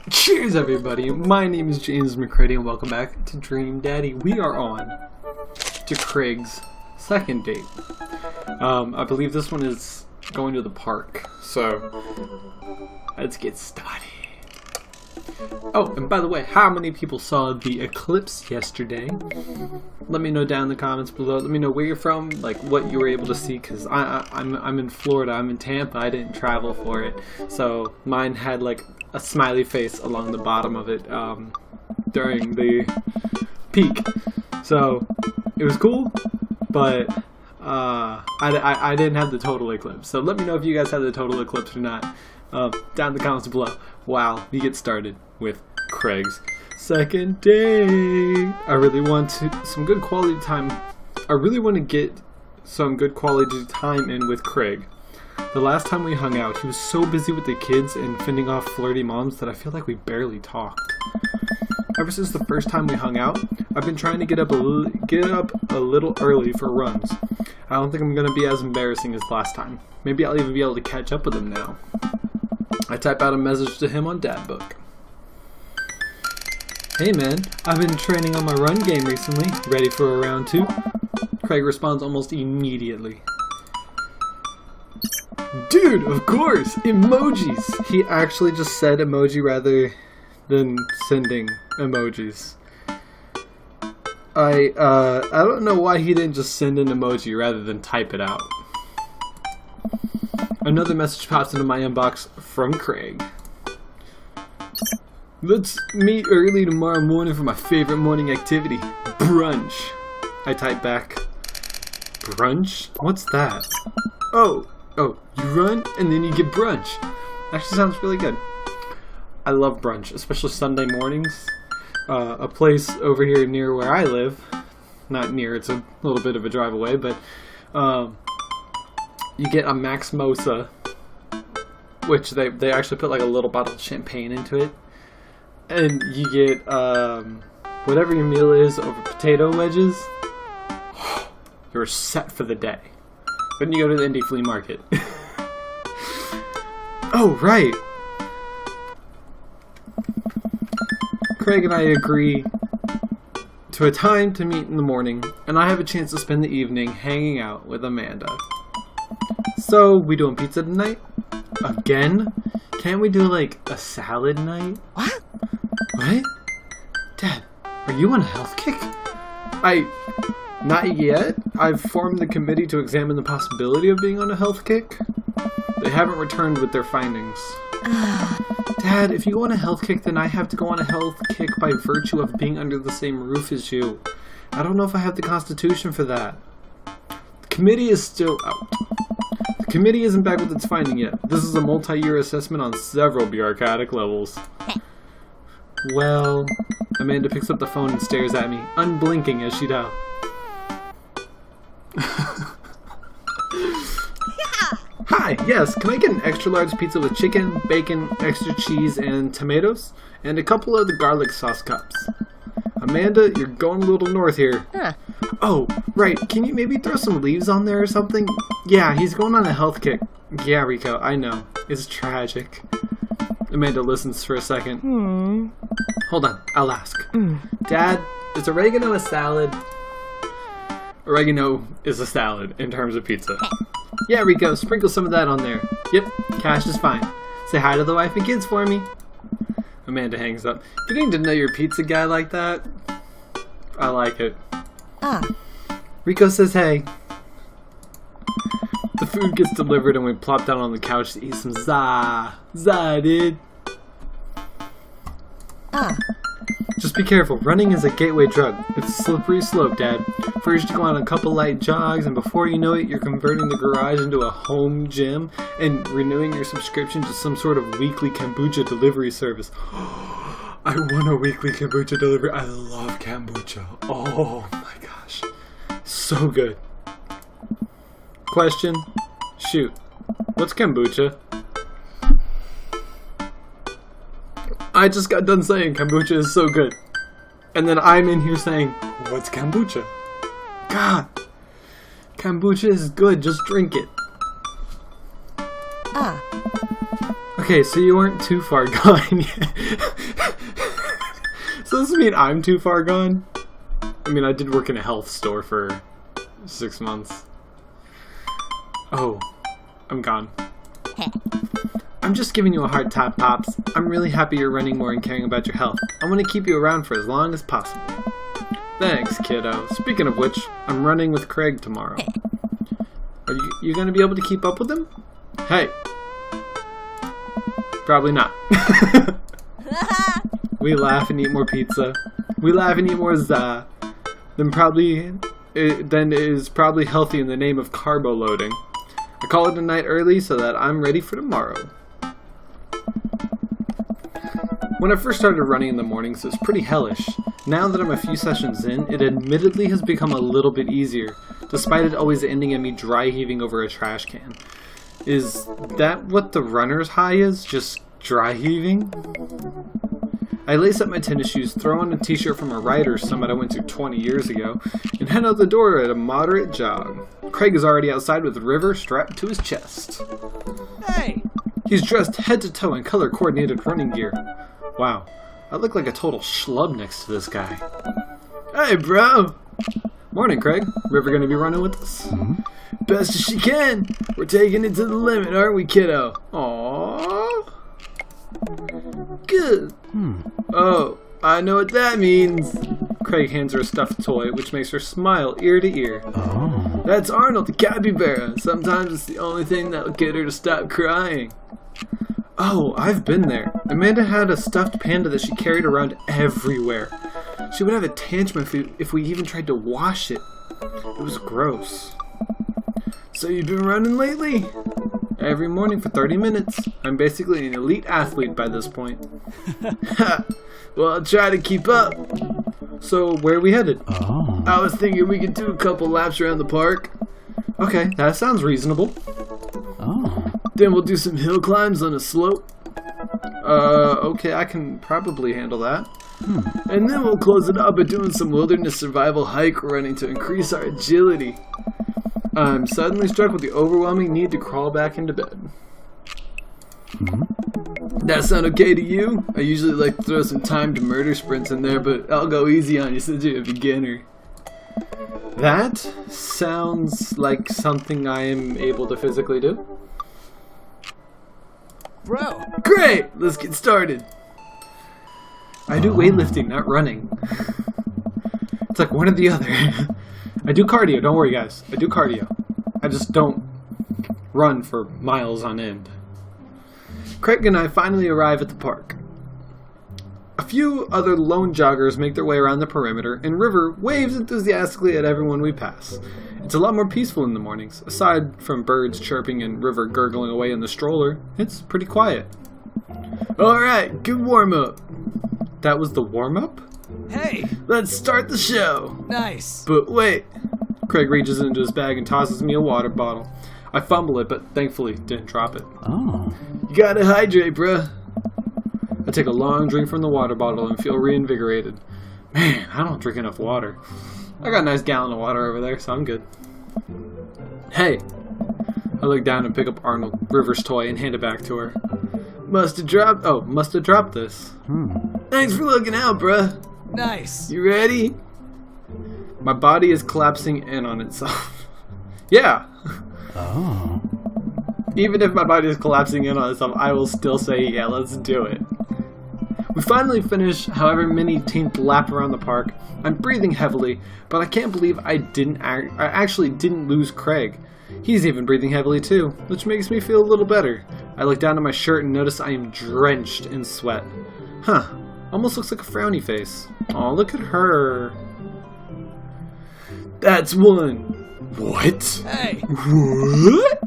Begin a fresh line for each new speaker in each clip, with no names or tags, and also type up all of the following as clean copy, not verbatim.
Cheers, everybody. My name is James McCready, and welcome back to Dream Daddy. We are on to Craig's second date. I believe this one is going to the park, so let's get started. Oh, and by the way, how many people saw the eclipse yesterday? Let me know down in the comments below. Let me know where you're from, like what you were able to see, because I'm in Florida. I'm in Tampa. I didn't travel for it, so mine had like a smiley face along the bottom of it during the peak. So it was cool, but I didn't have the total eclipse. So let me know if you guys had the total eclipse or not down in the comments below. Wow, we get started with Craig's second day. I really want some good quality time. I really want to get some good quality time in with Craig. The last time we hung out, he was so busy with the kids and fending off flirty moms that I feel like we barely talked. Ever since the first time we hung out, I've been trying to get up a little early for runs. I don't think I'm going to be as embarrassing as last time. Maybe I'll even be able to catch up with him now. I type out a message to him on Dadbook. Hey man, I've been training on my run game recently. Ready for a round 2? Craig responds almost immediately. Dude, of course! Emojis! He actually just said emoji rather than sending emojis. I don't know why he didn't just send an emoji rather than type it out. Another message pops into my inbox from Craig. Let's meet early tomorrow morning for my favorite morning activity, brunch. I type back, brunch? What's that? Oh, you run and then you get brunch. Actually sounds really good. I love brunch, especially Sunday mornings. A place over here near where I live, not near, it's a little bit of a drive away, but you get a Max Mosa, which they actually put like a little bottle of champagne into it, and you get whatever your meal is over potato wedges. You're set for the day. Then you go to the indie flea market. Oh, right. Craig and I agree to a time to meet in the morning, and I have a chance to spend the evening hanging out with Amanda. So, we doing pizza tonight? Again? Can't we do like a salad night? What? What? Dad, are you on a health kick? Not yet. I've formed the committee to examine the possibility of being on a health kick. They haven't returned with their findings. Dad, if you go on a health kick, then I have to go on a health kick by virtue of being under the same roof as you. I don't know if I have the constitution for that. The committee is still out. The committee isn't back with its finding yet. This is a multi-year assessment on several bureaucratic levels. Well, Amanda picks up the phone and stares at me, unblinking as she dials. Hi, yes, can I get an extra large pizza with chicken, bacon, extra cheese, and tomatoes? And a couple of the garlic sauce cups. Amanda, you're going a little north here. Huh. Oh, right, can you maybe throw some leaves on there or something? Yeah, he's going on a health kick. Yeah, Rico, I know. It's tragic. Amanda listens for a second. Hold on, I'll ask. Dad, is oregano a salad? Oregano is a salad in terms of pizza. Yeah, Rico, sprinkle some of that on there. Yep, cash is fine. Say hi to the wife and kids for me. Amanda hangs up. Getting to know your pizza guy like that? I like it. Rico says hey. The food gets delivered and we plop down on the couch to eat some za, dude. Just be careful, running is a gateway drug. It's a slippery slope, Dad. First you go on a couple light jogs, and before you know it, you're converting the garage into a home gym and renewing your subscription to some sort of weekly kombucha delivery service. I want a weekly kombucha delivery. I love kombucha. Oh my gosh. So good. Question? Shoot. What's kombucha? I just got done saying kombucha is so good. And then I'm in here saying, what's kombucha? God. Kombucha is good. Just drink it. Okay, Okay, so you weren't too far gone yet. So does this mean I'm too far gone? I mean, I did work in a health store for 6 months. Oh, I'm gone. I'm just giving you a hard time, Pops. I'm really happy you're running more and caring about your health. I want to keep you around for as long as possible. Thanks, kiddo. Speaking of which, I'm running with Craig tomorrow. Are you going to be able to keep up with him? Hey. Probably not. We laugh and eat more pizza. We laugh and eat more za. Then it is probably healthy in the name of carbo loading. I call it a night early so that I'm ready for tomorrow. When I first started running in the mornings, it was pretty hellish. Now that I'm a few sessions in, it admittedly has become a little bit easier, despite it always ending in me dry heaving over a trash can. Is that what the runner's high is? Just dry heaving? I lace up my tennis shoes, throw on a t-shirt from a writer's summit I went to 20 years ago, and head out the door at a moderate jog. Craig is already outside with River strapped to his chest.
Hey!
He's dressed head to toe in color-coordinated running gear. Wow, I look like a total schlub next to this guy. Hey, bro! Morning, Craig. River gonna be running with us?
Mm-hmm.
Best as she can. We're taking it to the limit, aren't we, kiddo? Aww. Good. Oh, I know what that means. Craig hands her a stuffed toy, which makes her smile ear to ear.
Oh.
That's Arnold the capybara. Sometimes it's the only thing that'll get her to stop crying. Oh, I've been there. Amanda had a stuffed panda that she carried around everywhere. She would have a tantrum if we even tried to wash it. It was gross. So you've been running lately? Every morning for 30 minutes. I'm basically an elite athlete by this point. Well, I'll try to keep up. So, where are we headed?
Oh.
I was thinking we could do a couple laps around the park. Okay, that sounds reasonable.
Oh.
Then we'll do some hill climbs on a slope. Okay, I can probably handle that. And then we'll close it up by doing some wilderness survival hike running to increase our agility. I'm suddenly struck with the overwhelming need to crawl back into bed. That sound okay to you? I usually like to throw some timed murder sprints in there, but I'll go easy on you since you're a beginner. That sounds like something I am able to physically do.
Bro!
Great! Let's get started. I do weightlifting, not running. It's like one or the other. I do cardio, don't worry guys. I do cardio. I just don't run for miles on end. Craig and I finally arrive at the park. A few other lone joggers make their way around the perimeter, and River waves enthusiastically at everyone we pass. It's a lot more peaceful in the mornings. Aside from birds chirping and River gurgling away in the stroller, it's pretty quiet. Alright, good warm-up. That was the warm-up?
Hey!
Let's start the show!
Nice!
But wait! Craig reaches into his bag and tosses me a water bottle. I fumble it, but thankfully didn't drop it.
Oh.
You gotta hydrate, bruh. I take a long drink from the water bottle and feel reinvigorated. Man, I don't drink enough water. I got a nice gallon of water over there, so I'm good. Hey! I look down and pick up Arnold River's toy and hand it back to her. Must have dropped this. Thanks for looking out, bruh.
Nice!
You ready? My body is collapsing in on itself. Yeah!
Oh.
Even if my body is collapsing in on itself, I will still say, yeah, let's do it. We finally finish however many teeth lap around the park. I'm breathing heavily, but I can't believe I actually didn't lose Craig. He's even breathing heavily too, which makes me feel a little better. I look down at my shirt and notice I am drenched in sweat. Huh, almost looks like a frowny face. Aw, look at her. That's one. What?
Hey!
What?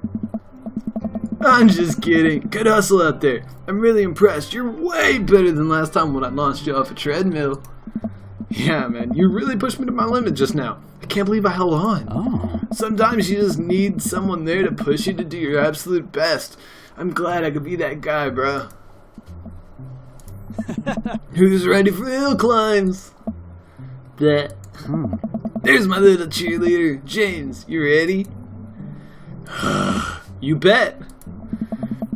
I'm just kidding. Good hustle out there. I'm really impressed. You're way better than last time when I launched you off a treadmill. Yeah, man, you really pushed me to my limit just now. I can't believe I held on.
Oh.
Sometimes you just need someone there to push you to do your absolute best. I'm glad I could be that guy, bro. Who's ready for hill climbs? That. There's my little cheerleader. James, you ready? You bet.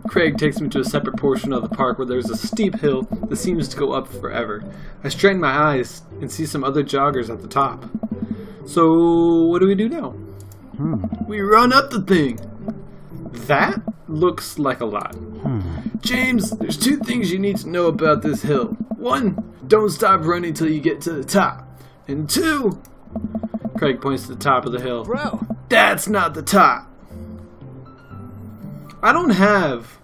Craig takes me to a separate portion of the park where there's a steep hill that seems to go up forever. I strain my eyes and see some other joggers at the top. So, what do we do now? We run up the thing. That looks like a lot. James, there's 2 things you need to know about this hill. 1, don't stop running till you get to the top. And 2, Craig points to the top of the hill.
Bro.
That's not the top. I don't have,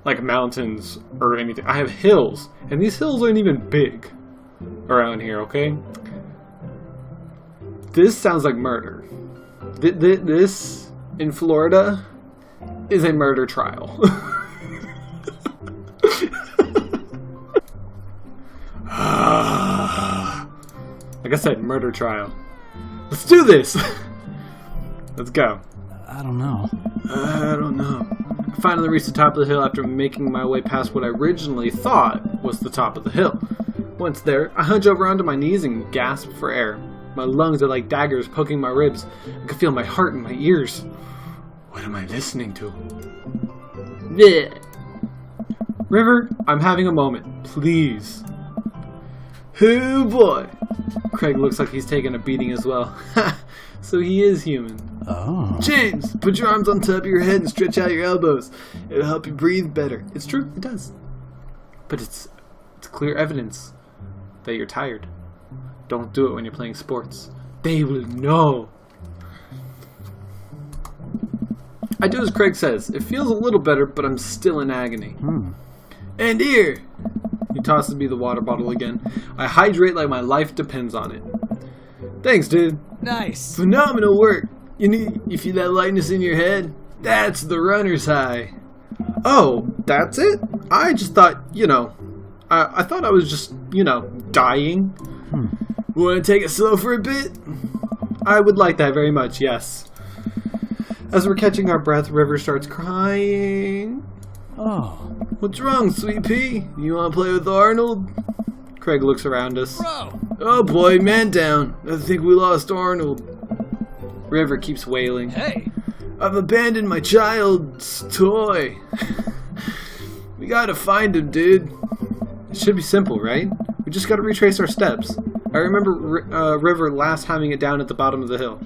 like, mountains or anything. I have hills. And these hills aren't even big around here, okay? This sounds like murder. This, in Florida, is a murder trial. Like I said, murder trial. Let's do this! Let's go.
I don't know.
I finally reached the top of the hill after making my way past what I originally thought was the top of the hill. Once there, I hunch over onto my knees and gasp for air. My lungs are like daggers poking my ribs. I can feel my heart in my ears. What am I listening to? Blech. River, I'm having a moment. Please. Oh boy. Craig looks like he's taking a beating as well. So he is human.
Oh.
James, put your arms on top of your head and stretch out your elbows. It'll help you breathe better. It's true, it does. But it's clear evidence that you're tired. Don't do it when you're playing sports. They will know. I do as Craig says. It feels a little better, but I'm still in agony. And here. He tosses me the water bottle again. I hydrate like my life depends on it. Thanks, dude.
Nice.
Phenomenal work. You feel that lightness in your head? That's the runner's high. Oh, that's it? I just thought, I thought I was just, dying. Want to take it slow for a bit? I would like that very much, yes. As we're catching our breath, River starts crying.
Oh.
What's wrong, sweet pea? You want to play with Arnold? Craig looks around us.
Bro.
Oh boy, man down. I think we lost Arnold. River keeps wailing.
Hey.
I've abandoned my child's toy. We gotta find him, dude. It should be simple, right? We just gotta retrace our steps. I remember River last having it down at the bottom of the hill.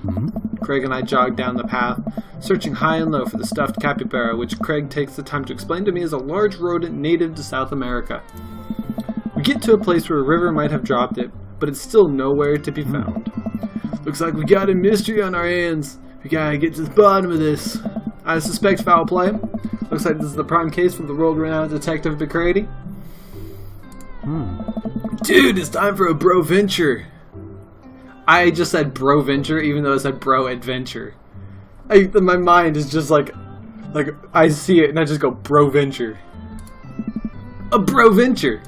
Craig and I jogged down the path, searching high and low for the stuffed capybara, which Craig takes the time to explain to me is a large rodent native to South America. We get to a place where River might have dropped it, but it's still nowhere to be found. Looks like we got a mystery on our hands. We gotta get to the bottom of this. I suspect foul play. Looks like this is the prime case for the world-renowned Detective McCready. Dude, it's time for a bro venture. I just said bro venture, even though it said bro adventure. My mind is just like I see it and I just go bro venture. A bro venture.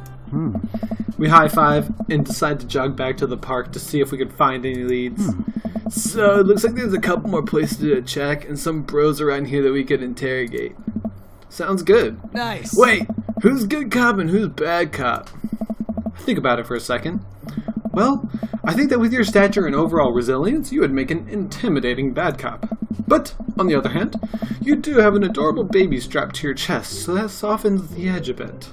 We high five and decide to jog back to the park to see if we can find any leads. So it looks like there's a couple more places to check and some bros around here that we could interrogate. Sounds good.
Nice.
Wait, who's good cop and who's bad cop? Think about it for a second. Well, I think that with your stature and overall resilience, you would make an intimidating bad cop. But, on the other hand, you do have an adorable baby strapped to your chest, so that softens the edge a bit.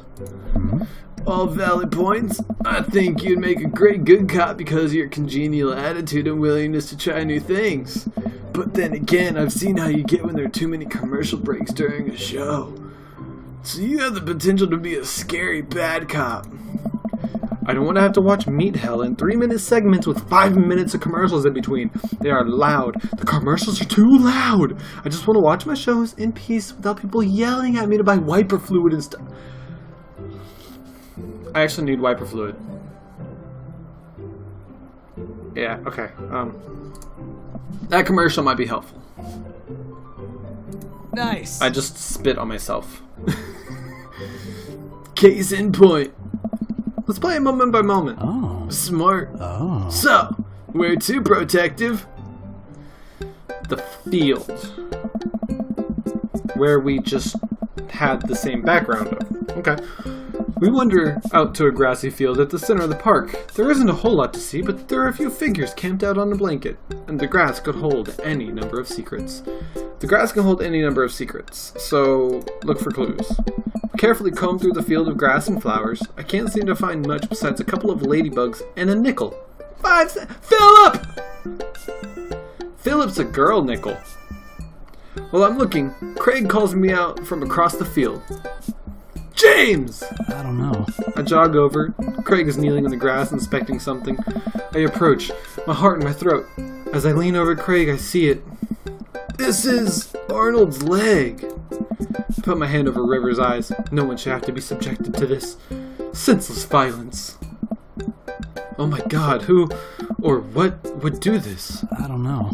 All valid points. I think you'd make a great good cop because of your congenial attitude and willingness to try new things. But then again, I've seen how you get when there are too many commercial breaks during a show. So you have the potential to be a scary bad cop. I don't want to have to watch Meat Hell in 3-minute segments with 5 minutes of commercials in between. They are loud. The commercials are too loud. I just want to watch my shows in peace without people yelling at me to buy wiper fluid and stuff. I actually need wiper fluid. Yeah, okay. That commercial might be helpful.
Nice.
I just spit on myself. Case in point. Let's play it moment by moment.
Oh.
Smart.
Oh.
So, where to, protective? The field. Where we just had the same background of. Okay. We wander out to a grassy field at the center of the park. There isn't a whole lot to see, but there are a few figures camped out on a blanket, and the grass could hold any number of secrets. The grass can hold any number of secrets, so look for clues. Carefully comb through the field of grass and flowers. I can't seem to find much besides a couple of ladybugs and a nickel. 5 cents. Philip! Philip's a girl nickel. While I'm looking, Craig calls me out from across the field. James!
I don't know.
I jog over. Craig is kneeling in the grass inspecting something. I approach, my heart in my throat. As I lean over Craig, I see it. This is Arnold's leg. I put my hand over River's eyes. No one should have to be subjected to this senseless violence. Oh my god, who or what would do this?
I don't know.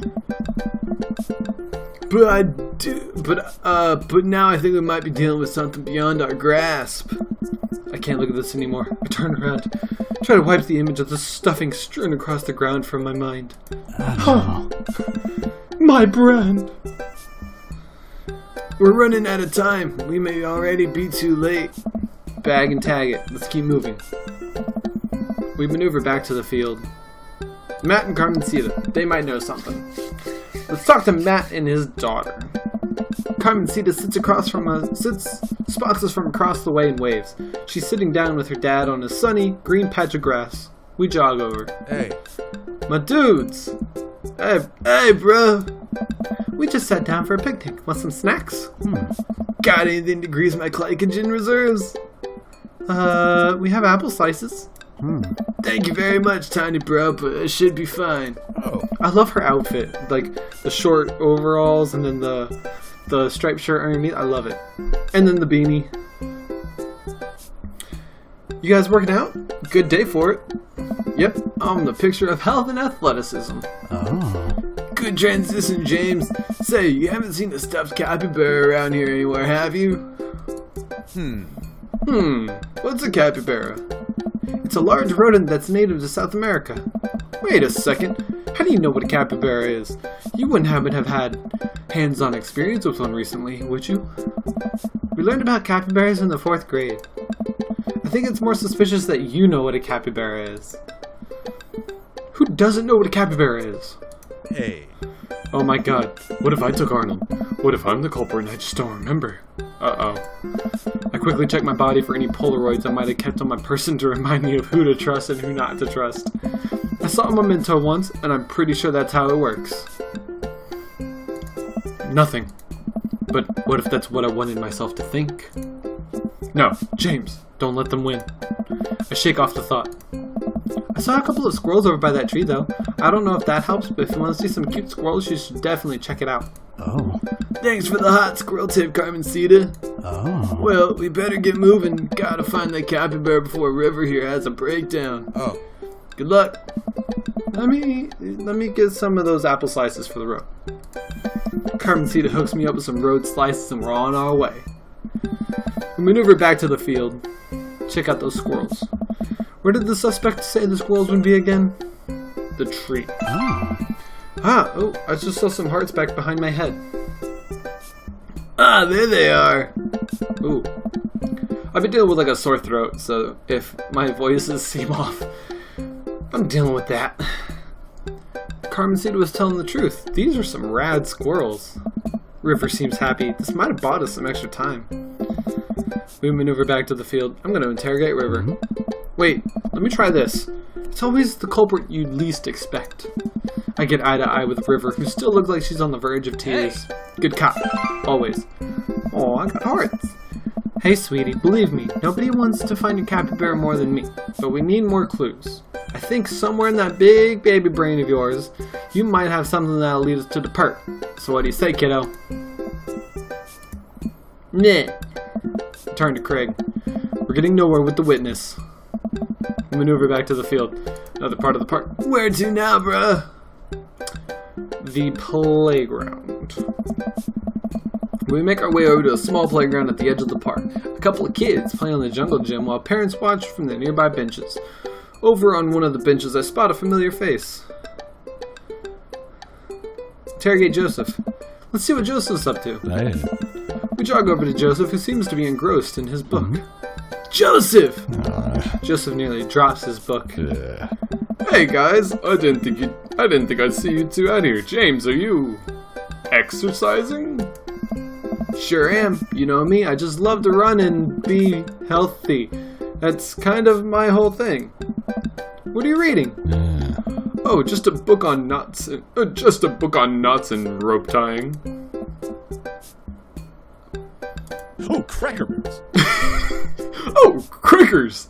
But now I think we might be dealing with something beyond our grasp. I can't look at this anymore. I turn around, try to wipe the image of the stuffing strewn across the ground from my mind.
I don't know.
My brand! We're running out of time. We may already be too late. Bag and tag it. Let's keep moving. We maneuver back to the field. Matt and Carmencita, they might know something. Let's talk to Matt and his daughter. Carmencita spots us from across the way and waves. She's sitting down with her dad on a sunny, green patch of grass. We jog over.
Hey.
My dudes! Hey, bro! We just sat down for a picnic. Want some snacks? Got anything to grease my glycogen reserves? We have apple slices. Thank you very much, tiny bro, but it should be fine.
Oh.
I love her outfit. Like, the short overalls and then the striped shirt underneath. I love it. And then the beanie. You guys working out? Good day for it. Yep, I'm the picture of health and athleticism.
Oh.
Good transition, James. Say, you haven't seen a stuffed capybara around here anywhere, have you? What's a capybara? It's a large rodent that's native to South America. Wait a second. How do you know what a capybara is? You wouldn't happen to have had hands-on experience with one recently, would you? We learned about capybaras in the 4th grade. I think it's more suspicious that you know what a capybara is. Who doesn't know what a capybara is?
Hey.
Oh my god, what if I took Arnold? What if I'm the culprit and I just don't remember? Uh-oh. I quickly check my body for any Polaroids I might have kept on my person to remind me of who to trust and who not to trust. I saw a memento once, and I'm pretty sure that's how it works. Nothing. But what if that's what I wanted myself to think? No, James, don't let them win. I shake off the thought. I saw a couple of squirrels over by that tree, though. I don't know if that helps, but if you want to see some cute squirrels, you should definitely check it out.
Oh.
Thanks for the hot squirrel tip, Carmencita.
Oh.
Well, we better get moving. Gotta find that capybara before River here has a breakdown.
Oh.
Good luck. Let me get some of those apple slices for the road. Carmencita hooks me up with some road slices and we're on our way. We maneuver back to the field. Check out those squirrels. Where did the suspect say the squirrels would be again? The tree. Oh, I just saw some hearts back behind my head. Ah, there they are. Ooh. I've been dealing with like a sore throat, so if my voices seem off, I'm dealing with that. Carmencita was telling the truth. These are some rad squirrels. River seems happy. This might have bought us some extra time. We maneuver back to the field. I'm going to interrogate River. Wait, let me try this. It's always the culprit you'd least expect. I get eye to eye with River, who still looks like she's on the verge of tears. Hey. Good cop, always. Oh, I got hearts. Hey, sweetie, believe me, nobody wants to find a capybara more than me, but we need more clues. I think somewhere in that big baby brain of yours, you might have something that'll lead us to the perk. So what do you say, kiddo? Nah. Turn to Craig. We're getting nowhere with the witness. We maneuver back to the field. Another part of the park. Where to now, bruh? The playground. We make our way over to a small playground at the edge of the park. A couple of kids play on the jungle gym while parents watch from the nearby benches. Over on one of the benches, I spot a familiar face. Interrogate Joseph. Let's see what Joseph's up to.
Hey.
We jog over to Joseph, who seems to be engrossed in his book. Joseph! Joseph nearly drops his book. Hey guys, I didn't think I'd see you two out here. James, are you? exercising? Sure am. You know me, I just love to run and be healthy. That's kind of my whole thing. What are you reading? Oh, just a book on knots and rope tying.
Oh, Cracker Barrels.
Oh, crickers!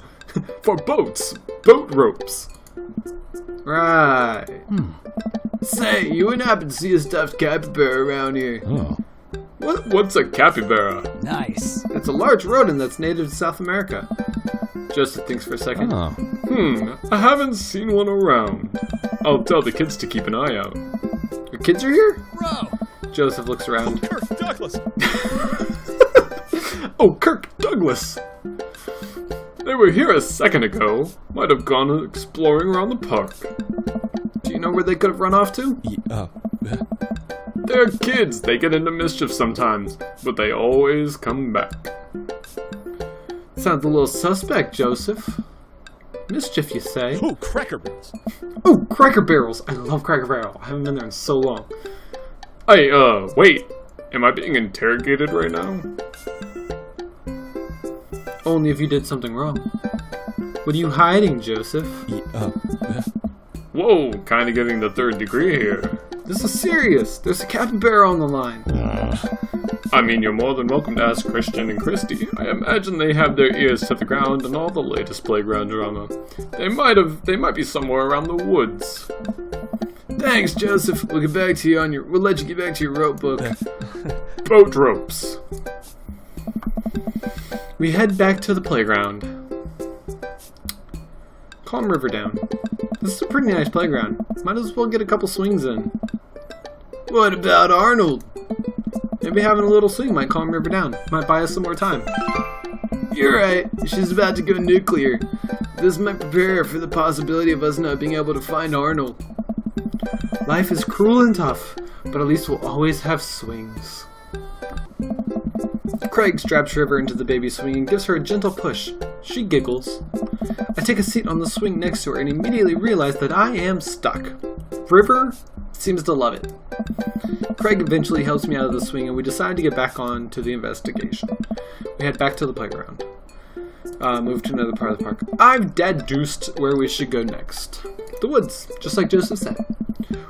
For boats. Boat ropes. Right. Say, you wouldn't happen to see a stuffed capybara around here.
Oh.
What's a capybara?
Nice.
It's a large rodent that's native to South America. Joseph thinks for a second.
Oh.
I haven't seen one around. I'll tell the kids to keep an eye out. Your kids are here?
Bro.
Joseph looks around.
Kirk Douglas.
Oh, Kirk Douglas! They were here a second ago. Might have gone exploring around the park. Do you know where they could have run off to? They're kids. They get into mischief sometimes, but they always come back. Sounds a little suspect, Joseph. Mischief, you say?
Oh, Cracker Barrels.
Oh, Cracker Barrels! I love Cracker Barrel. I haven't been there in so long. Hey, wait. Am I being interrogated right now? Only if you did something wrong. What are you hiding, Joseph? Whoa, kinda getting the third degree here. This is serious. There's a capybara on the line. I mean, you're more than welcome to ask Christian and Christy. I imagine they have their ears to the ground and all the latest playground drama. They might be somewhere around the woods. Thanks, Joseph. We'll let you get back to your rope book. Boat ropes. We head back to the playground. Calm River down. This is a pretty nice playground. Might as well get a couple swings in. What about Arnold? Maybe having a little swing might calm River down. Might buy us some more time. You're right. She's about to go nuclear. This might prepare her for the possibility of us not being able to find Arnold. Life is cruel and tough, but at least we'll always have swings. Craig straps River into the baby swing and gives her a gentle push. She giggles. I take a seat on the swing next to her and immediately realize that I am stuck. River seems to love it. Craig eventually helps me out of the swing and we decide to get back on to the investigation. We head back to the playground. Move to another part of the park. I've deduced where we should go next. The woods, just like Joseph said.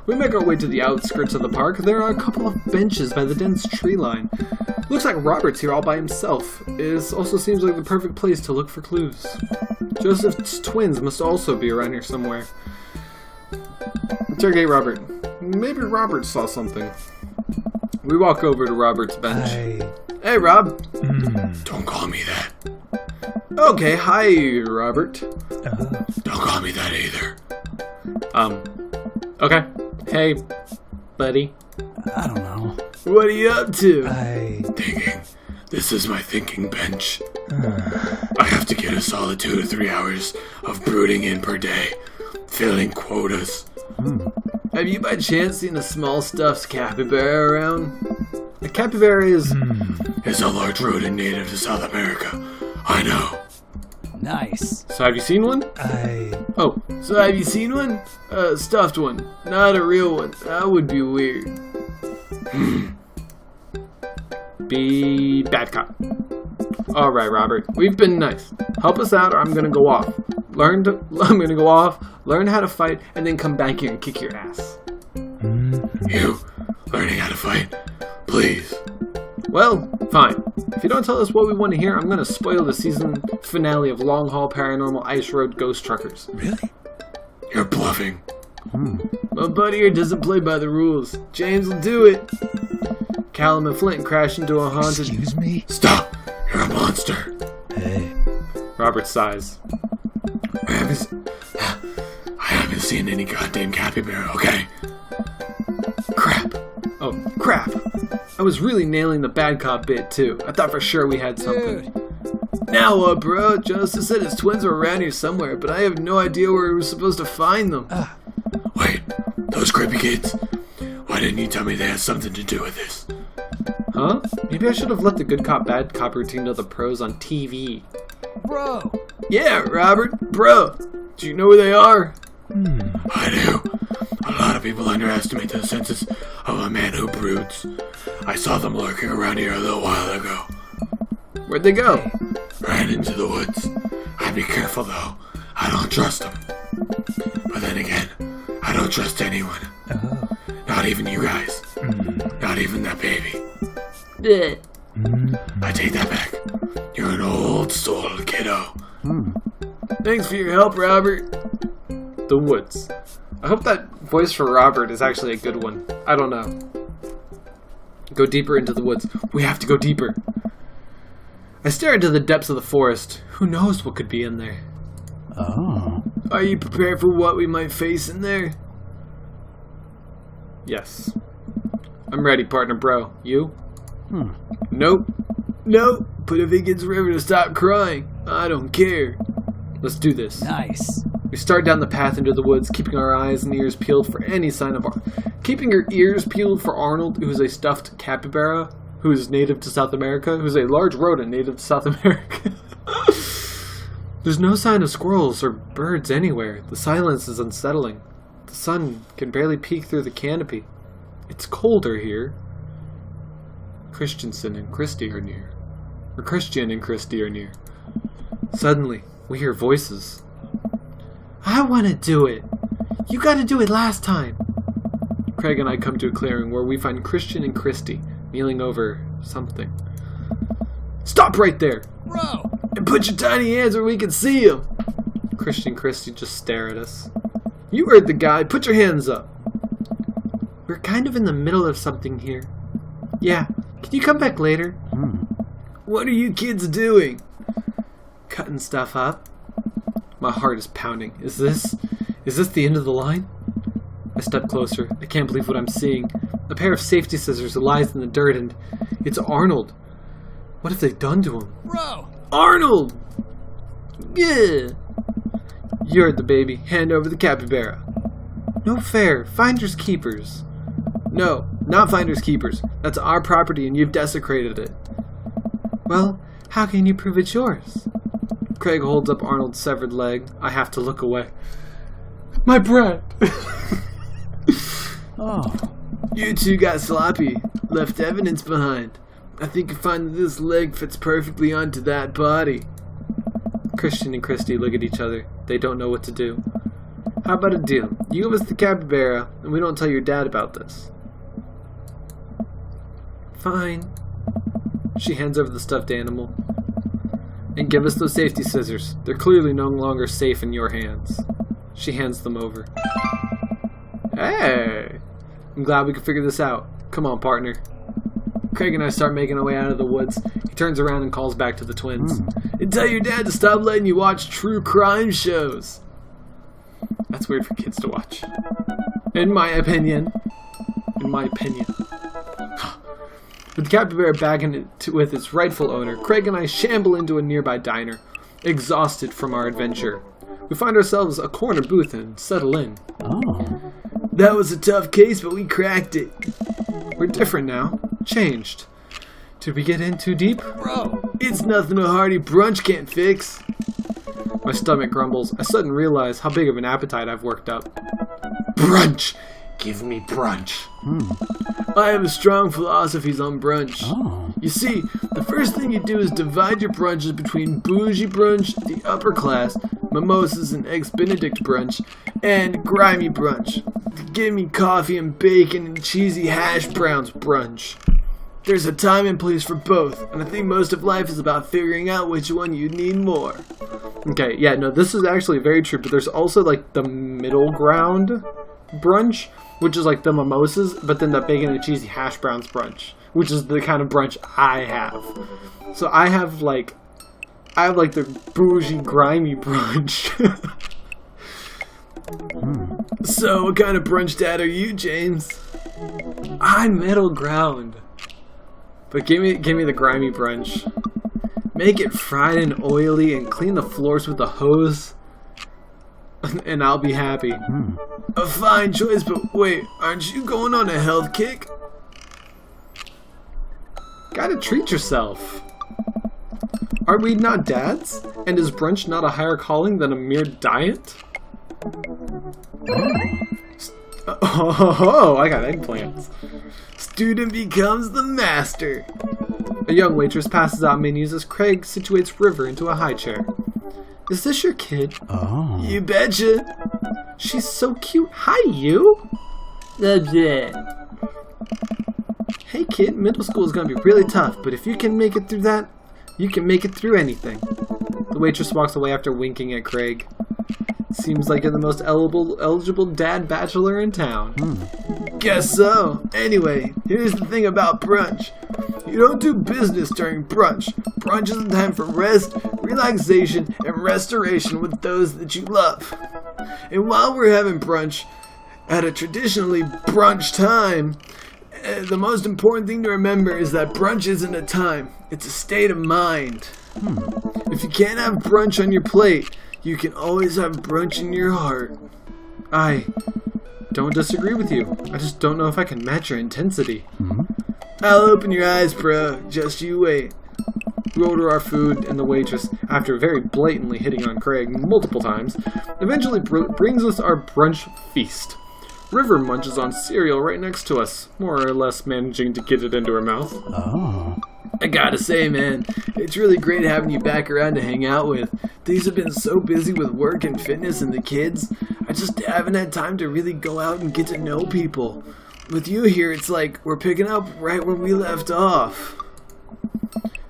We make our way to the outskirts of the park. There are a couple of benches by the dense tree line. Looks like Robert's here all by himself. It also seems like the perfect place to look for clues. Joseph's twins must also be around here somewhere. Interrogate Robert. Maybe Robert saw something. We walk over to Robert's bench. Hey, Rob.
Don't call me that.
Okay, hi, Robert.
Don't call me that either.
Okay. Hey, buddy.
I don't know.
What are you up to?
Thinking. This is my thinking bench. I have to get a solid 2 to 3 hours of brooding in per day, filling quotas.
Have you by chance seen a small stuffed capybara around? A capybara is...
It's a large rodent native to South America. I know.
Nice.
So have you seen one? Oh, so have you seen one? A stuffed one, not a real one. That would be weird. Be bad cop. Alright, Robert. We've been nice. Help us out or I'm gonna go off. I'm gonna go off, learn how to fight, and then come back here and kick your ass.
You learning how to fight? Please.
Well, fine. If you don't tell us what we want to hear, I'm gonna spoil the season finale of Long Haul Paranormal Ice Road Ghost Truckers.
Really? You're bluffing.
My buddy here doesn't play by the rules. James will do it. Callum and Flint crash into a haunted...
Excuse me?
Stop! You're a monster.
Hey.
Robert sighs.
I haven't seen any goddamn capybara, okay?
Crap. Oh, crap. I was really nailing the bad cop bit, too. I thought for sure we had something. Now what, bro? Joseph said his twins were around here somewhere, but I have no idea where we were supposed to find them.
Wait, those creepy kids? Why didn't you tell me they had something to do with this?
Huh? Maybe I should have let the good cop, bad cop routine to the pros on TV.
Bro.
Yeah, Robert. Bro. Do you know where they are?
I do. A lot of people underestimate the senses of a man who broods. I saw them lurking around here a little while ago.
Where'd they go?
Ran into the woods. I'd be careful though. I don't trust them. But then again, I don't trust anyone. Not even you guys. Not even that baby. I take that back. You're an old soul, kiddo.
Thanks for your help, Robert. The woods. I hope that voice for Robert is actually a good one. I don't know. Go deeper into the woods. We have to go deeper. I stare into the depths of the forest. Who knows what could be in there?
Oh.
Are you prepared for what we might face in there? Yes. I'm ready, partner bro. You? Nope. Nope. Put a Higgins River to stop crying. I don't care. Let's do this.
Nice.
We start down the path into the woods, keeping our eyes and ears peeled for any sign of keeping your ears peeled for Arnold, who is a stuffed capybara, who is native to South America, who is a large rodent native to South America. There's no sign of squirrels or birds anywhere. The silence is unsettling. The sun can barely peek through the canopy. It's colder here. Christian and Christy are near. Suddenly, we hear voices. I want to do it. You got to do it last time. Craig and I come to a clearing where we find Christian and Christy kneeling over something. Stop right there!
Bro!
And put your tiny hands where we can see them! Christian and Christy just stare at us. You heard the guy. Put your hands up. We're kind of in the middle of something here. Yeah. Can you come back later? What are you kids doing? Cutting stuff up. My heart is pounding. Is this the end of the line? I step closer. I can't believe what I'm seeing. A pair of safety scissors lies in the dirt, and it's Arnold. What have they done to him?
Bro!
Arnold! Yeah. You're the baby. Hand over the capybara. No fair. Finders keepers. No, not finders keepers. That's our property, and you've desecrated it. Well, how can you prove it's yours? Craig holds up Arnold's severed leg. I have to look away. My bread!
Oh.
You two got sloppy. Left evidence behind. I think you find that this leg fits perfectly onto that body. Christian and Christy look at each other. They don't know what to do. How about a deal? You give us the capybara, and we don't tell your dad about this. Fine. She hands over the stuffed animal. And give us those safety scissors. They're clearly no longer safe in your hands. She hands them over. Hey! I'm glad we could figure this out. Come on, partner. Craig and I start making our way out of the woods. He turns around and calls back to the twins. And tell your dad to stop letting you watch true crime shows. That's weird for kids to watch. In my opinion. With the capybara back with its rightful owner, Craig and I shamble into a nearby diner, exhausted from our adventure. We find ourselves a corner booth and settle in.
Oh.
That was a tough case, but we cracked it. We're different now. Changed. Did we get in too deep?
Bro!
It's nothing a hearty brunch can't fix.
My stomach grumbles. I suddenly realize how big of an appetite I've worked up.
Brunch! Give me brunch.
I have strong philosophies on brunch.
Oh.
You see, the first thing you do is divide your brunches between bougie brunch, the upper class, mimosas and eggs benedict brunch, and grimy brunch. Give me coffee and bacon and cheesy hash browns brunch. There's a time and place for both, and I think most of life is about figuring out which one you need more. Okay, yeah, no, this is actually very true, but there's also like the middle ground brunch, which is like the mimosas, but then the bacon and cheesy hash browns brunch, which is the kind of brunch I have. So I have like the bougie, grimy brunch. So what kind of brunch dad are you, James? I'm middle ground. But give me the grimy brunch. Make it fried and oily and clean the floors with a hose. And I'll be happy. A fine choice, but wait, aren't you going on a health kick? Gotta treat yourself. Are we not dads? And is brunch not a higher calling than a mere diet? Oh, I got eggplants.
Student becomes the master.
A young waitress passes out menus as Craig situates River into a high chair. Is this your kid?
Oh.
You betcha.
She's so cute. Hi, you. Hey, kid, middle school is going to be really tough, but if you can make it through that, you can make it through anything. The waitress walks away after winking at Craig. Seems like you're the most eligible dad bachelor in town.
Guess so. Anyway, here's the thing about brunch. You don't do business during brunch. Brunch is a time for rest, relaxation, and restoration with those that you love. And while we're having brunch at a traditionally brunch time, the most important thing to remember is that brunch isn't a time. It's a state of mind. If you can't have brunch on your plate, you can always have brunch in your heart.
I don't disagree with you. I just don't know if I can match your intensity.
I'll open your eyes, bro. Just you wait.
We order our food, and the waitress, after very blatantly hitting on Craig multiple times, eventually brings us our brunch feast. River munches on cereal right next to us, more or less managing to get it into her mouth.
Oh.
I gotta say, man, it's really great having you back around to hang out with. These have been so busy with work and fitness and the kids. I just haven't had time to really go out and get to know people. With you here, it's like we're picking up right where we left off.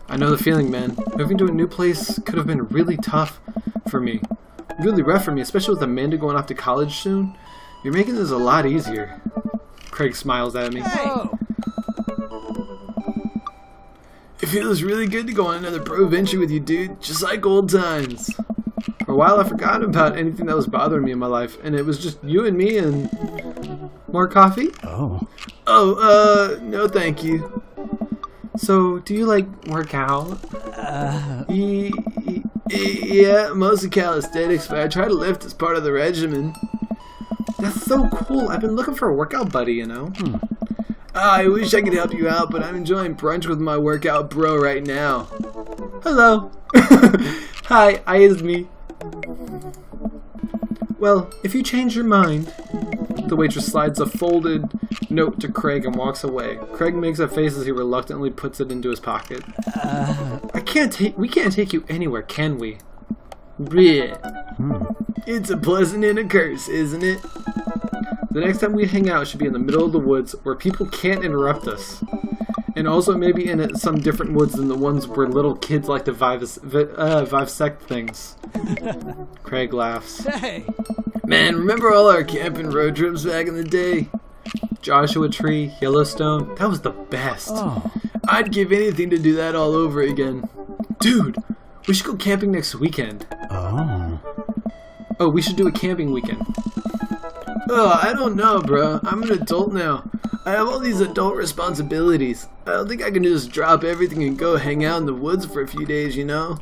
I know the feeling, man. Moving to a new place could have been really tough for me. Really rough for me, especially with Amanda going off to college soon. You're making this a lot easier. Craig smiles at me.
Whoa.
It feels really good to go on another pro venture with you, dude. Just like old times.
For a while, I forgot about anything that was bothering me in my life, and it was just you and me and more coffee.
Oh.
Oh, no thank you.
So, do you like work out?
Yeah, mostly calisthenics, but I try to lift as part of the regimen.
That's so cool. I've been looking for a workout buddy, you know?
I wish I could help you out, but I'm enjoying brunch with my workout bro right now.
Hello. Hi, is me. Well, if you change your mind... The waitress slides a folded note to Craig and walks away. Craig makes a face as he reluctantly puts it into his pocket. We can't take you anywhere, can we?
Blech. It's a blessing and a curse, isn't it?
The next time we hang out should be in the middle of the woods where people can't interrupt us. And also maybe in some different woods than the ones where little kids like to vivisect things. Craig laughs.
Hey.
Man, remember all our camping road trips back in the day?
Joshua Tree, Yellowstone, that was the best.
Oh.
I'd give anything to do that all over again.
Dude, we should go camping next weekend.
Oh.
Oh, we should do a camping weekend.
Oh, I don't know, bro. I'm an adult now. I have all these adult responsibilities. I don't think I can just drop everything and go hang out in the woods for a few days, you know?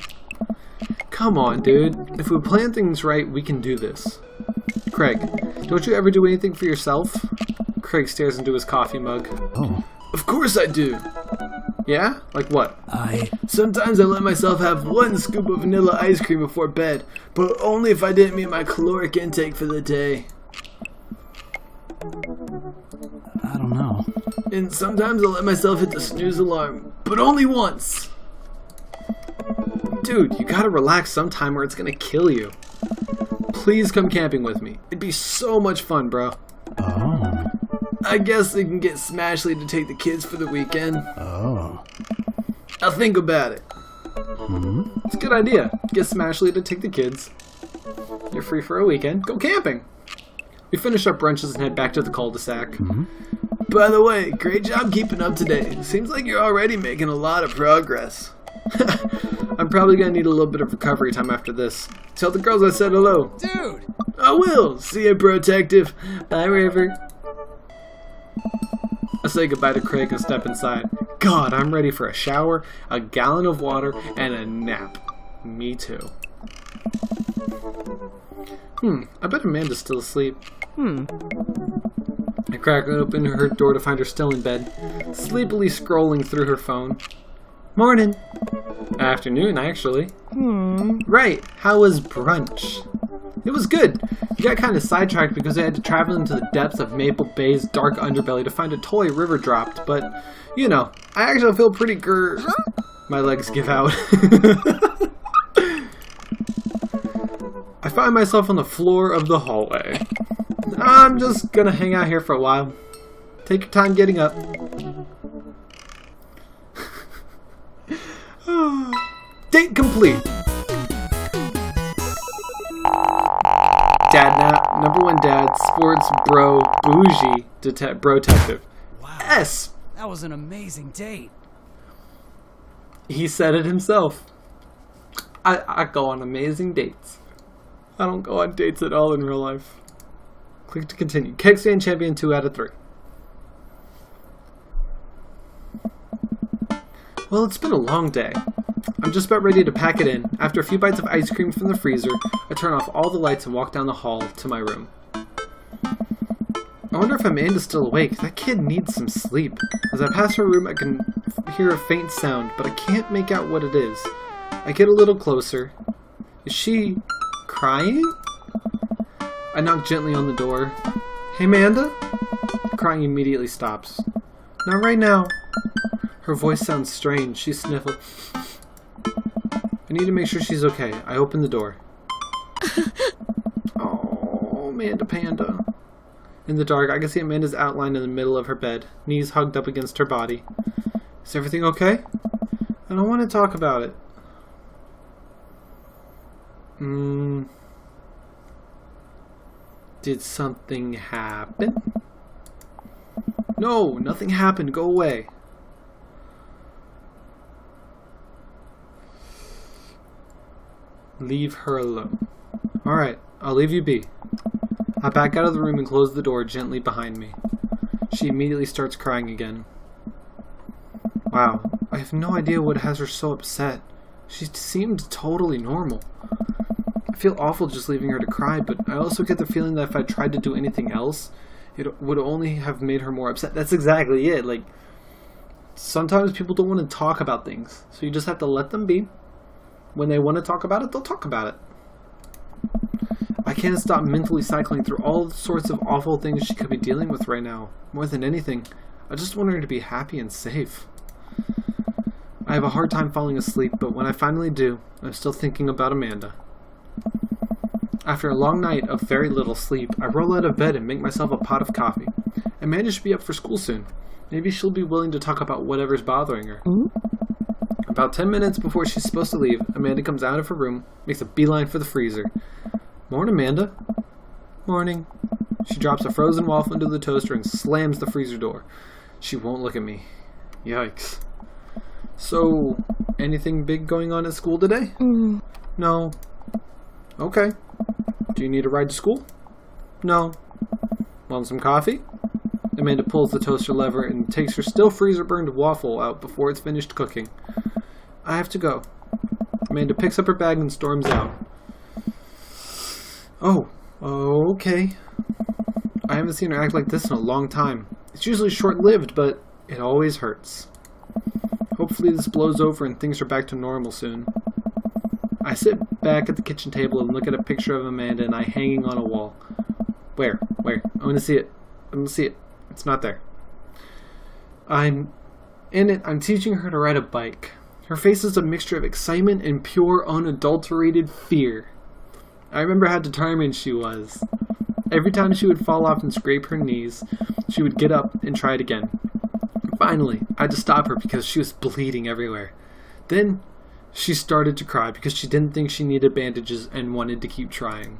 Come on, dude. If we plan things right, we can do this. Craig, don't you ever do anything for yourself? Craig stares into his coffee mug.
Oh.
Of course I do.
Yeah? Like what?
Sometimes I let myself have one scoop of vanilla ice cream before bed, but only if I didn't meet my caloric intake for the day.
I don't know.
And sometimes I let myself hit the snooze alarm, but only once.
Dude, you gotta relax sometime or it's gonna kill you. Please come camping with me. It'd be so much fun, bro.
Oh.
I guess we can get Smashley to take the kids for the weekend.
Oh.
I'll think about it.
It's a good idea. Get Smashley to take the kids. You're free for a weekend. Go camping. We finish our brunches and head back to the cul-de-sac.
By the way, great job keeping up today. Seems like you're already making a lot of progress.
I'm probably gonna need a little bit of recovery time after this. Tell the girls I said hello.
Dude.
I will. See you, protective.
Bye, River. I say goodbye to Craig and step inside. God, I'm ready for a shower, a gallon of water, and a nap. Me too. I bet Amanda's still asleep. I crack open her door to find her still in bed, sleepily scrolling through her phone. Morning. Afternoon, actually. Right, how was brunch? It was good. He got kind of sidetracked because I had to travel into the depths of Maple Bay's dark underbelly to find a toy River dropped, but, you know, I actually feel pretty My legs give out. I find myself on the floor of the hallway. I'm just gonna hang out here for a while. Take your time getting up. Date complete. Dad nap, number one dad, sports bro, bougie, bro detective.
Wow.
S.
That was an amazing date.
He said it himself. I go on amazing dates. I don't go on dates at all in real life. Click to continue. Keg stand champion 2 out of 3. Well, it's been a long day. I'm just about ready to pack it in. After a few bites of ice cream from the freezer, I turn off all the lights and walk down the hall to my room. I wonder if Amanda's still awake. That kid needs some sleep. As I pass her room, I can hear a faint sound, but I can't make out what it is. I get a little closer. Is she crying? I knock gently on the door. Hey, Amanda? The crying immediately stops. Not right now. Her voice sounds strange. She sniffled. I need to make sure she's okay. I open the door. Oh, Amanda Panda. In the dark, I can see Amanda's outline in the middle of her bed, knees hugged up against her body. Is everything okay? I don't want to talk about it. Did something happen? No, nothing happened. Go away. Leave her alone. Alright, I'll leave you be. I back out of the room and close the door gently behind me. She immediately starts crying again. Wow, I have no idea what has her so upset. She seemed totally normal. I feel awful just leaving her to cry, but I also get the feeling that if I tried to do anything else, it would only have made her more upset. That's exactly it. Like, sometimes people don't want to talk about things, so you just have to let them be. When they want to talk about it, they'll talk about it. I can't stop mentally cycling through all sorts of awful things she could be dealing with right now. More than anything, I just want her to be happy and safe. I have a hard time falling asleep, but when I finally do, I'm still thinking about Amanda. After a long night of very little sleep, I roll out of bed and make myself a pot of coffee. Amanda should be up for school soon. Maybe she'll be willing to talk about whatever's bothering her. About 10 minutes before she's supposed to leave, Amanda comes out of her room, makes a beeline for the freezer. Morning, Amanda. Morning. She drops a frozen waffle into the toaster and slams the freezer door. She won't look at me. Yikes. So, anything big going on at school today? No. Okay. Do you need a ride to school? No. Want some coffee? Amanda pulls the toaster lever and takes her still freezer-burned waffle out before it's finished cooking. I have to go. Amanda picks up her bag and storms out. Oh, okay. I haven't seen her act like this in a long time. It's usually short-lived, but it always hurts. Hopefully this blows over and things are back to normal soon. I sit back at the kitchen table and look at a picture of Amanda and I hanging on a wall. Where? I want to see it. It's not there. I'm teaching her to ride a bike. Her face is a mixture of excitement and pure, unadulterated fear. I remember how determined she was. Every time she would fall off and scrape her knees, she would get up and try it again. Finally, I had to stop her because she was bleeding everywhere. Then, she started to cry because she didn't think she needed bandages and wanted to keep trying.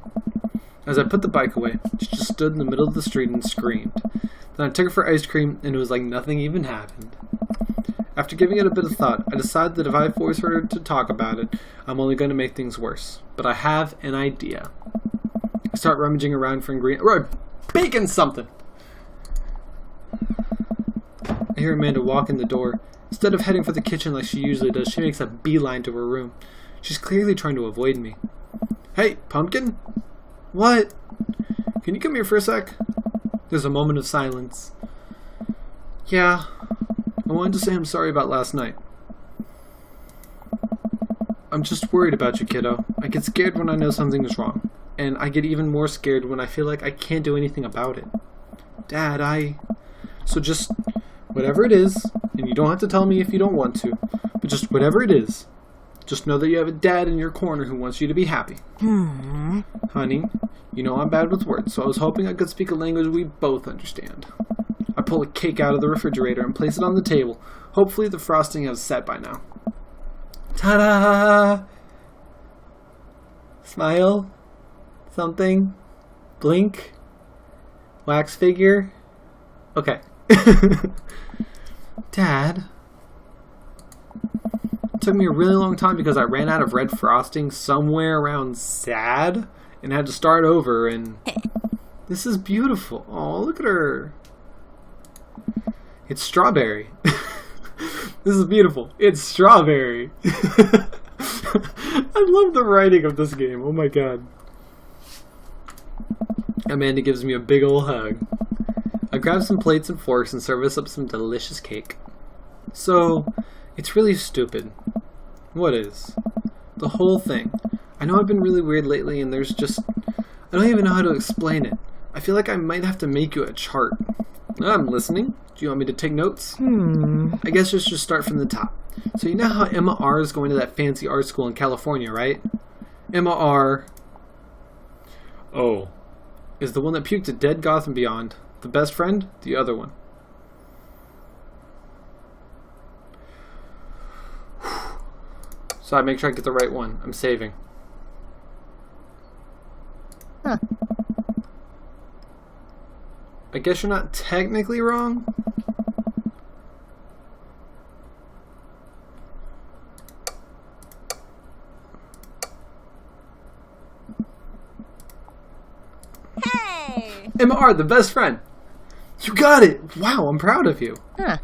As I put the bike away, she just stood in the middle of the street and screamed. Then I took her for ice cream and it was like nothing even happened. After giving it a bit of thought, I decided that if I force her to talk about it, I'm only going to make things worse. But I have an idea. I start rummaging around for ingredients. We're baking something! I hear Amanda walk in the door. Instead of heading for the kitchen like she usually does, she makes a beeline to her room. She's clearly trying to avoid me. Hey, Pumpkin? What? Can you come here for a sec? There's a moment of silence. Yeah. I wanted to say I'm sorry about last night. I'm just worried about you, kiddo. I get scared when I know something is wrong. and I get even more scared when I feel like I can't do anything about it. Dad, So just, whatever it is, and you don't have to tell me if you don't want to, but just whatever it is, just know that you have a dad in your corner who wants you to be happy. Honey, you know I'm bad with words, so I was hoping I could speak a language we both understand. I pull a cake out of the refrigerator and place it on the table. Hopefully the frosting has set by now. Ta-da! Smile? Something? Blink? Wax figure? Okay. Dad? It took me a really long time because I ran out of red frosting somewhere around sad and had to start over, and this is beautiful. Oh, look at her. It's strawberry. This is beautiful. It's strawberry. I love the writing of this game. Oh my god. Amanda gives me a big ol' hug. I grab some plates and forks and serve us up some delicious cake. So, it's really stupid. What is? The whole thing. I know I've been really weird lately and there's just... I don't even know how to explain it. I feel like I might have to make you a chart. I'm listening. Do you want me to take notes? I guess just start from the top. So you know how Emma R is going to that fancy art school in California, right? Emma R... Oh. Is the one that puked at Dead Gotham Beyond. The best friend? The other one. So I make sure I get the right one. I'm saving.
Huh.
I guess you're not technically wrong.
Hey!
Emma R, the best friend. You got it! Wow, I'm proud of you.
Huh.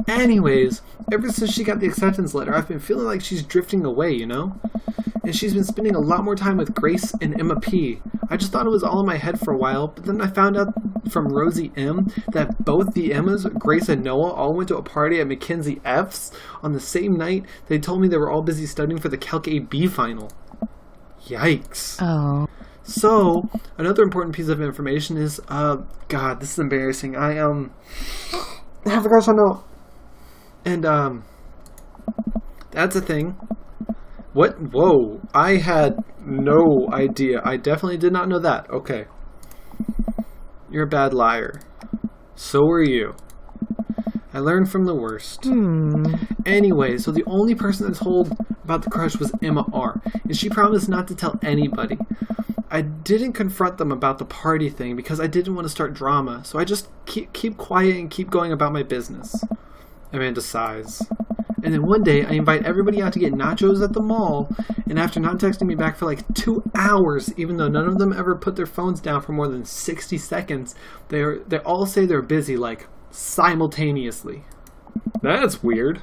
Anyways, ever since she got the acceptance letter, I've been feeling like she's drifting away, you know? And she's been spending a lot more time with Grace and Emma P. I just thought it was all in my head for a while, but then I found out from Rosie M that both the Emmas, Grace and Noah, all went to a party at Mackenzie F's on the same night. They told me they were all busy studying for the Calc AB final. Yikes.
Oh.
So, another important piece of information is, God, this is embarrassing. I forgot to know. And, that's a thing. What? Whoa. I had no idea. I definitely did not know that. Okay. You're a bad liar. So are you. I learned from the worst. Anyway, so the only person that told about the crush was Emma R. And she promised not to tell anybody. I didn't confront them about the party thing because I didn't want to start drama. So I just keep quiet and keep going about my business. Amanda sighs. And then one day, I invite everybody out to get nachos at the mall, and after not texting me back for like 2 hours, even though none of them ever put their phones down for more than 60 seconds, they all say they're busy, like, simultaneously. That's weird.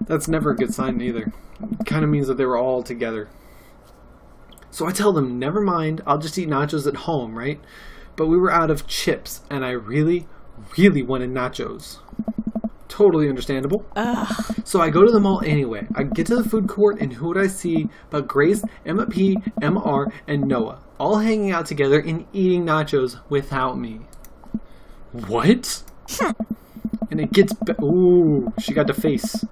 That's never a good sign either. It kind of means that they were all together. So I tell them, never mind, I'll just eat nachos at home, right? But we were out of chips, and I really, really wanted nachos. Totally understandable. So I go to the mall anyway. I get to the food court, and who would I see but Grace, Emma P, Emma R, and Noah, all hanging out together and eating nachos without me. What? And it gets ooh, she got the face.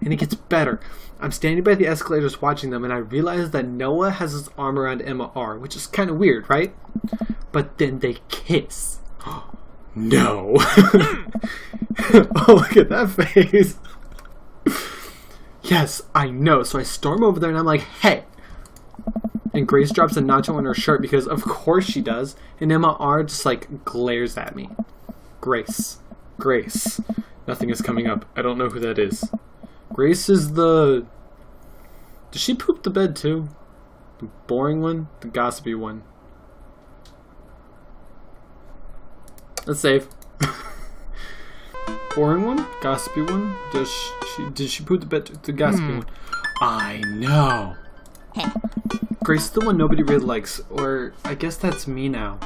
And it gets better. I'm standing by the escalators watching them, and I realize that Noah has his arm around Emma R, which is kind of weird, right? But then they kiss. No. Oh, look at that face. Yes, I know. So I storm over there and I'm like, hey. And Grace drops a nacho on her shirt because of course she does. And Emma R just like glares at me. Grace. Nothing is coming up. I don't know who that is. Grace is the... Does she poop the bed too? The boring one? The gossipy one? Let's save. Boring one? Gossipy one? Did she put the bed to the gossipy one? I know. Grace is the one nobody really likes, or I guess that's me now.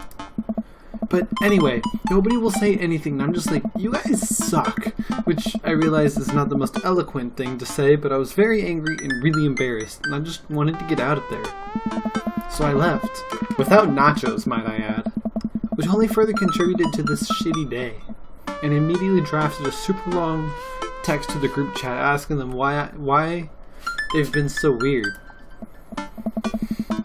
But anyway, nobody will say anything, and I'm just like, you guys suck. Which I realize is not the most eloquent thing to say, but I was very angry and really embarrassed, and I just wanted to get out of there. So I left. Without nachos, might I add. Which only further contributed to this shitty day. And immediately drafted a super long text to the group chat asking them why they've been so weird.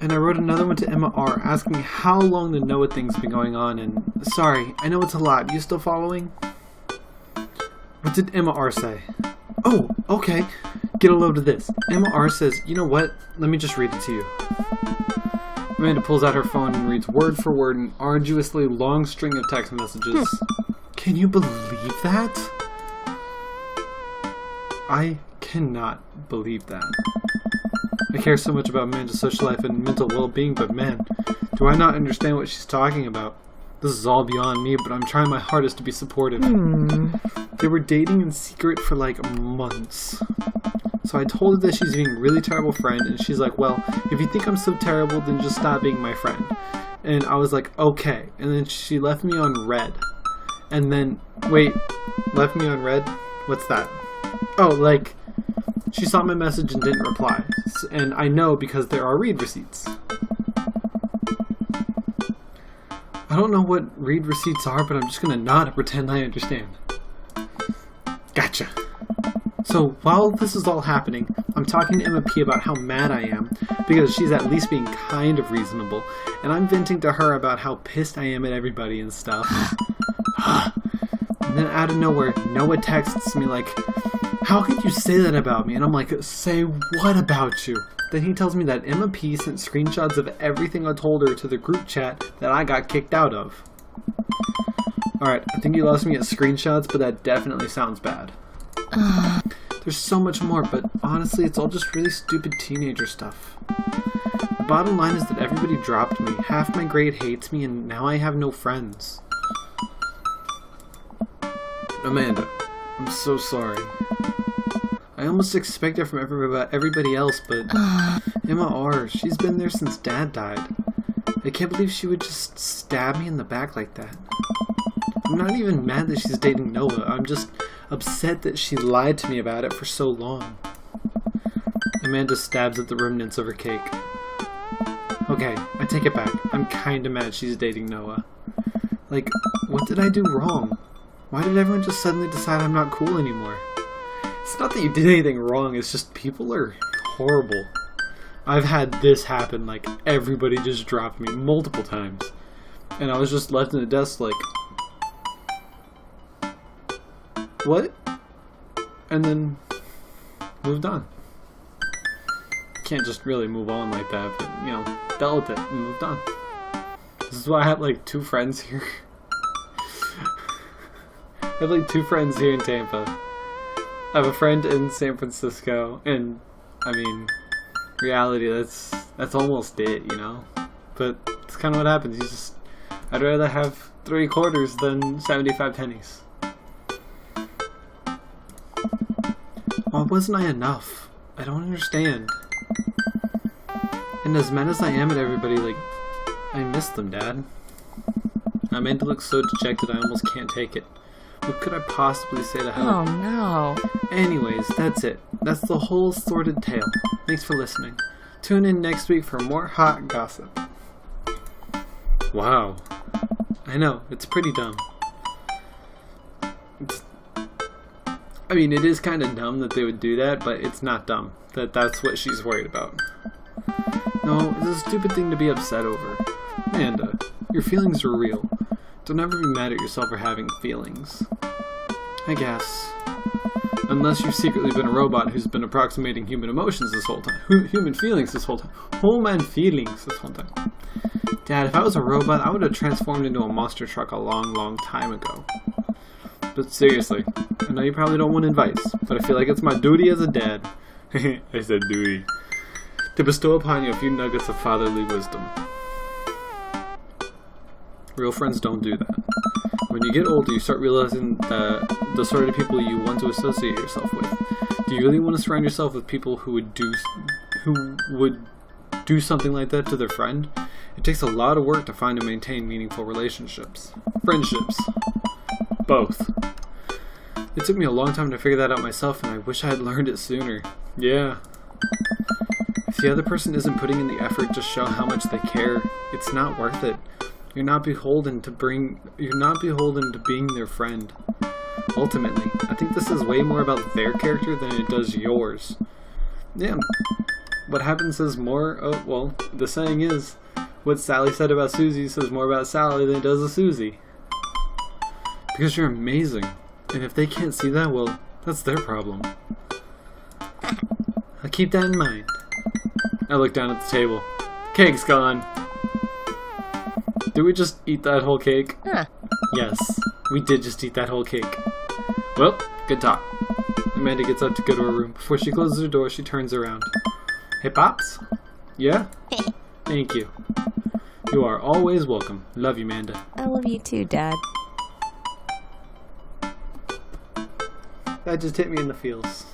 And I wrote another one to Emma R. asking how long the Noah thing's been going on, and sorry, I know it's a lot. You still following? What did Emma R. say? Oh, okay. Get a load of this. Emma R. says, you know what? Let me just read it to you. Amanda pulls out her phone and reads word for word an arduously long string of text messages. Can you believe that? I cannot believe that. I care so much about Amanda's social life and mental well-being, but man, do I not understand what she's talking about. This is all beyond me, but I'm trying my hardest to be supportive. They were dating in secret for like months. So I told her that she's being a really terrible friend, and she's like, well, if you think I'm so terrible, then just stop being my friend. And I was like, okay. And then she left me on red. And then, wait, left me on red? What's that? Oh, like, she saw my message and didn't reply. And I know because there are read receipts. I don't know what read receipts are, but I'm just gonna nod and pretend I understand. Gotcha. So while this is all happening, I'm talking to Emma P about how mad I am, because she's at least being kind of reasonable, and I'm venting to her about how pissed I am at everybody and stuff. And then out of nowhere, Noah texts me like, how could you say that about me? And I'm like, say what about you? Then he tells me that Emma P sent screenshots of everything I told her to the group chat that I got kicked out of. Alright, I think he lost me at screenshots, but that definitely sounds bad. There's so much more, but honestly, it's all just really stupid teenager stuff. The bottom line is that everybody dropped me, half my grade hates me, and now I have no friends. Amanda, I'm so sorry. I almost expect it from everybody else, but Emma R., she's been there since Dad died. I can't believe she would just stab me in the back like that. I'm not even mad that she's dating Noah. I'm just upset that she lied to me about it for so long. Amanda stabs at the remnants of her cake. Okay, I take it back. I'm kinda mad she's dating Noah. Like, what did I do wrong? Why did everyone just suddenly decide I'm not cool anymore? It's not that you did anything wrong, it's just people are horrible. I've had this happen, like, everybody just dropped me multiple times. And I was just left in the desk like, what? And then moved on. Can't just really move on like that, but, you know, dealt with it and moved on. This is why I have like 2 friends here. I have like 2 friends here in Tampa. I have a friend in San Francisco, and I mean, reality, that's almost it, you know? But it's kind of what happens. I'd rather have 3 quarters than 75 pennies. Why wasn't I enough? I don't understand. And as mad as I am at everybody, like, I miss them, Dad. Amanda looks so dejected I almost can't take it. What could I possibly say to help?
Oh no.
Anyways, that's it. That's the whole sordid tale. Thanks for listening. Tune in next week for more hot gossip. Wow. I know, it's pretty dumb. I mean, it is kind of dumb that they would do that, but it's not dumb. That's what she's worried about. No, it's a stupid thing to be upset over. Amanda, your feelings are real. Don't ever be mad at yourself for having feelings. I guess. Unless you've secretly been a robot who's been approximating human emotions this whole time. Human feelings this whole time. Human feelings this whole time. Dad, if I was a robot, I would have transformed into a monster truck a long, long time ago. But seriously, I know you probably don't want advice, but I feel like it's my duty as a dad. I said duty. To bestow upon you a few nuggets of fatherly wisdom. Real friends don't do that. When you get older, you start realizing that the sort of people you want to associate yourself with. Do you really want to surround yourself with people who would do something like that to their friend? It takes a lot of work to find and maintain meaningful relationships. Friendships. Both. It took me a long time to figure that out myself, and I wish I had learned it sooner. Yeah. the other person isn't putting in the effort to show how much they care, it's not worth it. You're not beholden to being their friend. Ultimately, I think this is way more about their character than it does yours. Yeah. What happens is more, well, the saying is, what Sally said about Susie says more about Sally than it does of Susie. Because you're amazing. And if they can't see that, well, that's their problem. I'll keep that in mind. I look down at the table. Cake's gone. Did we just eat that whole cake?
Huh.
Yes, we did just eat that whole cake. Well, good talk. Amanda gets up to go to her room. Before she closes her door, she turns around. Hey, Pops? Yeah? Thank you. You are always welcome. Love you, Amanda.
I love you too, Dad.
That just hit me in the feels.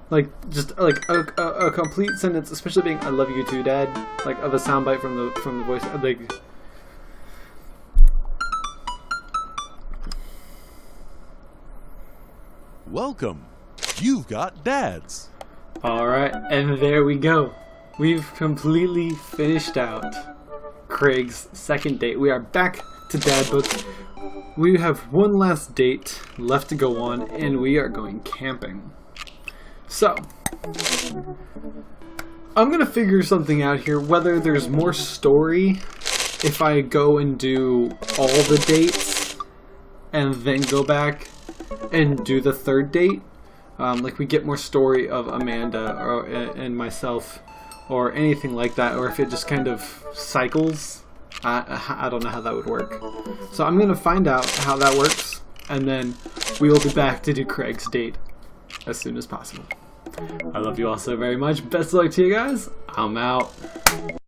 Like, just like a complete sentence, especially being "I love you too, Dad," like of a soundbite from the voice. Like,
Welcome. You've got dads.
all right, and there we go. We've completely finished out Craig's second date. We are back to Dad Books. We have one last date left to go on, and we are going camping. So, I'm going to figure something out here, whether there's more story if I go and do all the dates and then go back and do the third date. Like we get more story of Amanda and myself or anything like that, or if it just kind of cycles. I don't know how that would work. So I'm going to find out how that works, and then we will be back to do Craig's date as soon as possible. I love you all so very much. Best of luck to you guys. I'm out.